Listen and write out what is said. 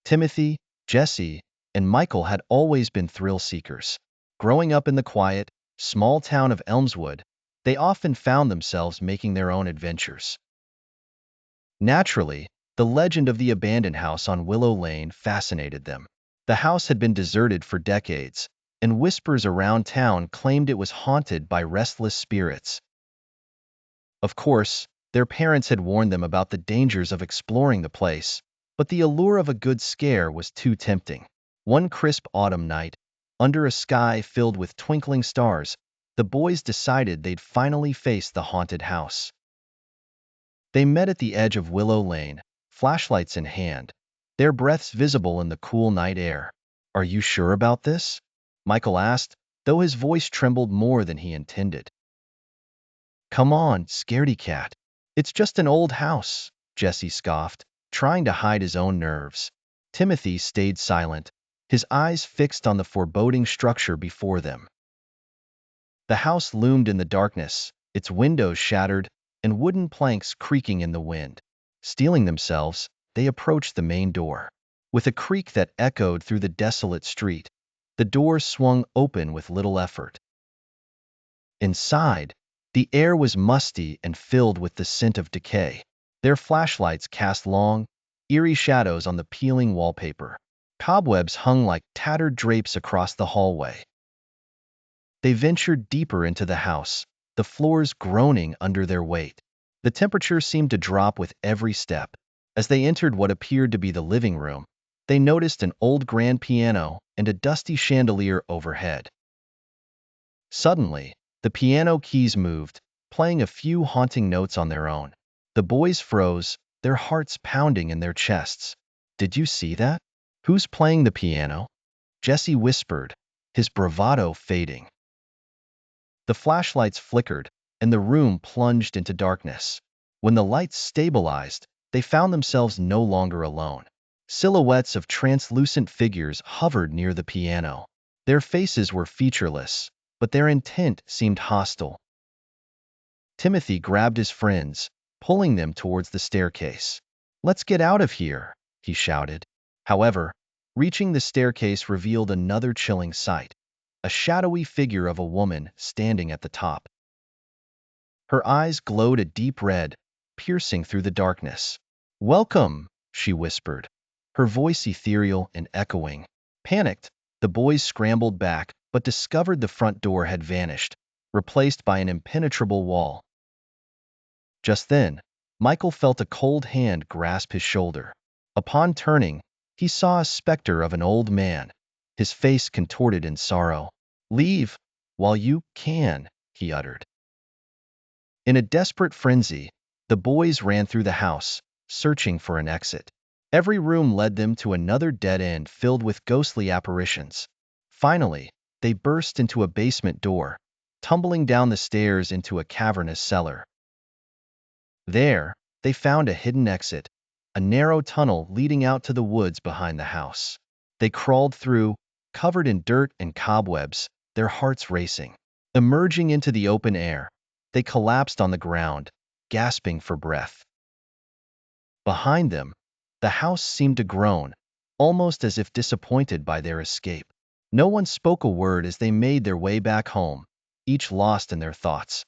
Timothy, Jesse, and Michael had always been thrill seekers. Growing up in the quiet, small town of Elmswood, they often found themselves making their own adventures. Naturally, the legend of the abandoned house on Willow Lane fascinated them. The house had been deserted for decades, and whispers around town claimed it was haunted by restless spirits. Of course, their parents had warned them about the dangers of exploring the place, but the allure of a good scare was too tempting. One crisp autumn night, under a sky filled with twinkling stars, the boys decided they'd finally face the haunted house. They met at the edge of Willow Lane, flashlights in hand, their breaths visible in the cool night air. "Are you sure about this?" Michael asked, though his voice trembled more than he intended. "Come on, scaredy cat. It's just an old house," Jesse scoffed, trying to hide his own nerves. Timothy stayed silent, his eyes fixed on the foreboding structure before them. The house loomed in the darkness, its windows shattered, and wooden planks creaking in the wind. Steeling themselves, they approached the main door. With a creak that echoed through the desolate street, the door swung open with little effort. Inside, the air was musty and filled with the scent of decay. Their flashlights cast long, eerie shadows on the peeling wallpaper. Cobwebs hung like tattered drapes across the hallway. They ventured deeper into the house, the floors groaning under their weight. The temperature seemed to drop with every step. As they entered what appeared to be the living room, they noticed an old grand piano and a dusty chandelier overhead. Suddenly, the piano keys moved, playing a few haunting notes on their own. The boys froze, their hearts pounding in their chests. "Did you see that? Who's playing the piano?" Jesse whispered, his bravado fading. The flashlights flickered, and the room plunged into darkness. When the lights stabilized, they found themselves no longer alone. Silhouettes of translucent figures hovered near the piano. Their faces were featureless, but their intent seemed hostile. Timothy grabbed his friends, pulling them towards the staircase. "Let's get out of here," he shouted. However, reaching the staircase revealed another chilling sight, a shadowy figure of a woman standing at the top. Her eyes glowed a deep red, piercing through the darkness. "Welcome," she whispered, her voice ethereal and echoing. Panicked, the boys scrambled back, but discovered the front door had vanished, replaced by an impenetrable wall. Just then, Michael felt a cold hand grasp his shoulder. Upon turning, he saw a specter of an old man, his face contorted in sorrow. "Leave while you can," he uttered. In a desperate frenzy, the boys ran through the house, searching for an exit. Every room led them to another dead end filled with ghostly apparitions. Finally, they burst into a basement door, tumbling down the stairs into a cavernous cellar. There, they found a hidden exit, a narrow tunnel leading out to the woods behind the house. They crawled through, covered in dirt and cobwebs, their hearts racing. Emerging into the open air, they collapsed on the ground, gasping for breath. Behind them, the house seemed to groan, almost as if disappointed by their escape. No one spoke a word as they made their way back home, each lost in their thoughts.